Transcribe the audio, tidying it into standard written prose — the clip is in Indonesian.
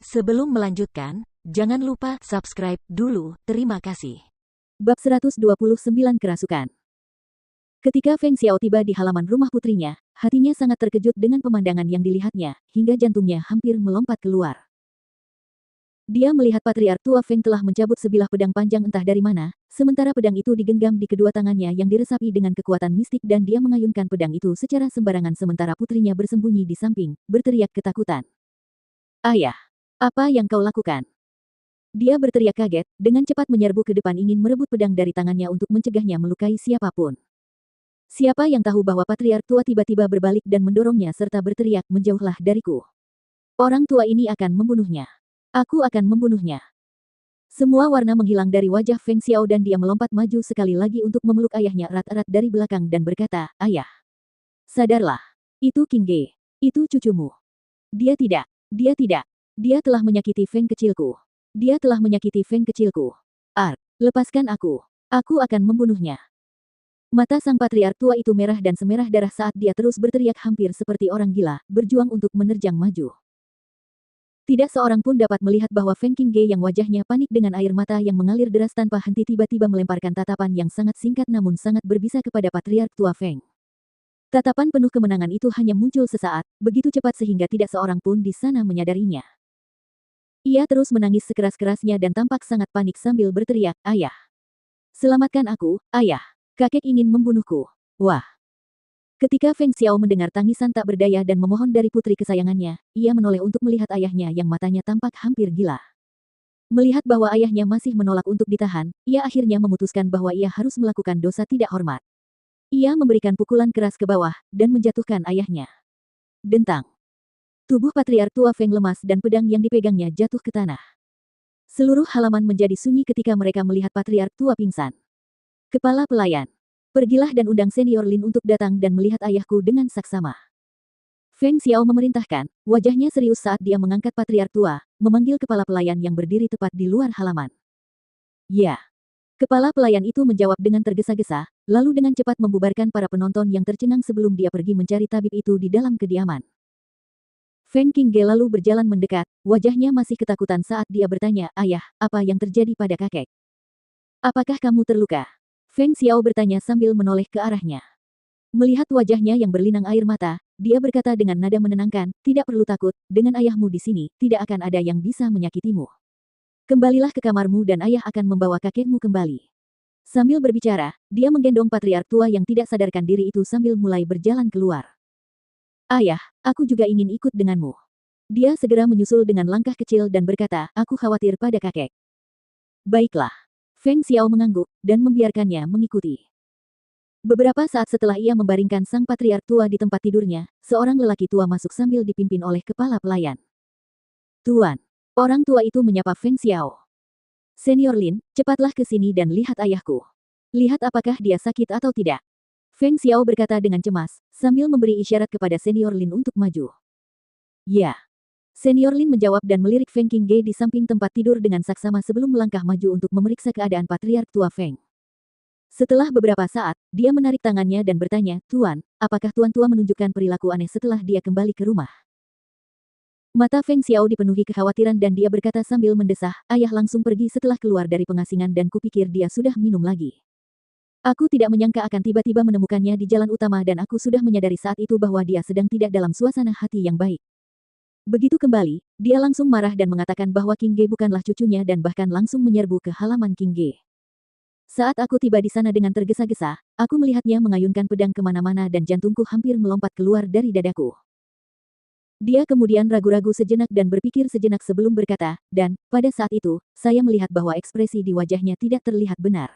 Sebelum melanjutkan, jangan lupa subscribe dulu, terima kasih. Bab 129 Kerasukan. Ketika Feng Xiao tiba di halaman rumah putrinya, hatinya sangat terkejut dengan pemandangan yang dilihatnya, hingga jantungnya hampir melompat keluar. Dia melihat patriark tua Feng telah mencabut sebilah pedang panjang entah dari mana, sementara pedang itu digenggam di kedua tangannya yang diresapi dengan kekuatan mistik dan dia mengayunkan pedang itu secara sembarangan sementara putrinya bersembunyi di samping, berteriak ketakutan. "Ayah, apa yang kau lakukan?" Dia berteriak kaget, dengan cepat menyerbu ke depan ingin merebut pedang dari tangannya untuk mencegahnya melukai siapapun. Siapa yang tahu bahwa patriark tua tiba-tiba berbalik dan mendorongnya serta berteriak, "Menjauhlah dariku. Orang tua ini akan membunuhnya. Aku akan membunuhnya." Semua warna menghilang dari wajah Feng Xiao dan dia melompat maju sekali lagi untuk memeluk ayahnya erat-erat dari belakang dan berkata, "Ayah. Sadarlah. Itu King Ge. Itu cucumu. Dia tidak. Dia tidak. Dia telah menyakiti Feng kecilku. Dia telah menyakiti Feng kecilku. Lepaskan aku. Aku akan membunuhnya." Mata sang patriark tua itu merah dan semerah darah saat dia terus berteriak hampir seperti orang gila, berjuang untuk menerjang maju. Tidak seorang pun dapat melihat bahwa Feng King Ge yang wajahnya panik dengan air mata yang mengalir deras tanpa henti tiba-tiba melemparkan tatapan yang sangat singkat namun sangat berbisa kepada patriark tua Feng. Tatapan penuh kemenangan itu hanya muncul sesaat, begitu cepat sehingga tidak seorang pun di sana menyadarinya. Ia terus menangis sekeras-kerasnya dan tampak sangat panik sambil berteriak, "Ayah! Selamatkan aku, ayah! Kakek ingin membunuhku!" Wah! Ketika Feng Xiao mendengar tangisan tak berdaya dan memohon dari putri kesayangannya, ia menoleh untuk melihat ayahnya yang matanya tampak hampir gila. Melihat bahwa ayahnya masih menolak untuk ditahan, ia akhirnya memutuskan bahwa ia harus melakukan dosa tidak hormat. Ia memberikan pukulan keras ke bawah, dan menjatuhkan ayahnya. Dentang! Tubuh patriark tua Feng lemas dan pedang yang dipegangnya jatuh ke tanah. Seluruh halaman menjadi sunyi ketika mereka melihat patriark tua pingsan. "Kepala pelayan, pergilah dan undang senior Lin untuk datang dan melihat ayahku dengan saksama." Feng Xiao memerintahkan, wajahnya serius saat dia mengangkat patriark tua, memanggil kepala pelayan yang berdiri tepat di luar halaman. "Ya." Kepala pelayan itu menjawab dengan tergesa-gesa, lalu dengan cepat membubarkan para penonton yang tercengang sebelum dia pergi mencari tabib itu di dalam kediaman. Feng King Ge lalu berjalan mendekat, wajahnya masih ketakutan saat dia bertanya, "Ayah, apa yang terjadi pada kakek? Apakah kamu terluka?" Feng Xiao bertanya sambil menoleh ke arahnya. Melihat wajahnya yang berlinang air mata, dia berkata dengan nada menenangkan, "Tidak perlu takut, dengan ayahmu di sini, tidak akan ada yang bisa menyakitimu. Kembalilah ke kamarmu dan ayah akan membawa kakekmu kembali." Sambil berbicara, dia menggendong patriark tua yang tidak sadarkan diri itu sambil mulai berjalan keluar. "Ayah, aku juga ingin ikut denganmu." Dia segera menyusul dengan langkah kecil dan berkata, "Aku khawatir pada kakek." "Baiklah." Feng Xiao mengangguk, dan membiarkannya mengikuti. Beberapa saat setelah ia membaringkan sang patriark tua di tempat tidurnya, seorang lelaki tua masuk sambil dipimpin oleh kepala pelayan. "Tuan." Orang tua itu menyapa Feng Xiao. "Senior Lin, cepatlah ke sini dan lihat ayahku. Lihat apakah dia sakit atau tidak." Feng Xiao berkata dengan cemas, sambil memberi isyarat kepada senior Lin untuk maju. "Ya." Senior Lin menjawab dan melirik Feng King Ge di samping tempat tidur dengan saksama sebelum melangkah maju untuk memeriksa keadaan patriark tua Feng. Setelah beberapa saat, dia menarik tangannya dan bertanya, "Tuan, apakah Tuan tua menunjukkan perilaku aneh setelah dia kembali ke rumah?" Mata Feng Xiao dipenuhi kekhawatiran dan dia berkata sambil mendesah, "Ayah langsung pergi setelah keluar dari pengasingan dan kupikir dia sudah minum lagi. Aku tidak menyangka akan tiba-tiba menemukannya di jalan utama dan aku sudah menyadari saat itu bahwa dia sedang tidak dalam suasana hati yang baik." Begitu kembali, dia langsung marah dan mengatakan bahwa King Ge bukanlah cucunya dan bahkan langsung menyerbu ke halaman King Ge. "Saat aku tiba di sana dengan tergesa-gesa, aku melihatnya mengayunkan pedang kemana-mana dan jantungku hampir melompat keluar dari dadaku." Dia kemudian ragu-ragu sejenak dan berpikir sejenak sebelum berkata, "Dan, pada saat itu, saya melihat bahwa ekspresi di wajahnya tidak terlihat benar.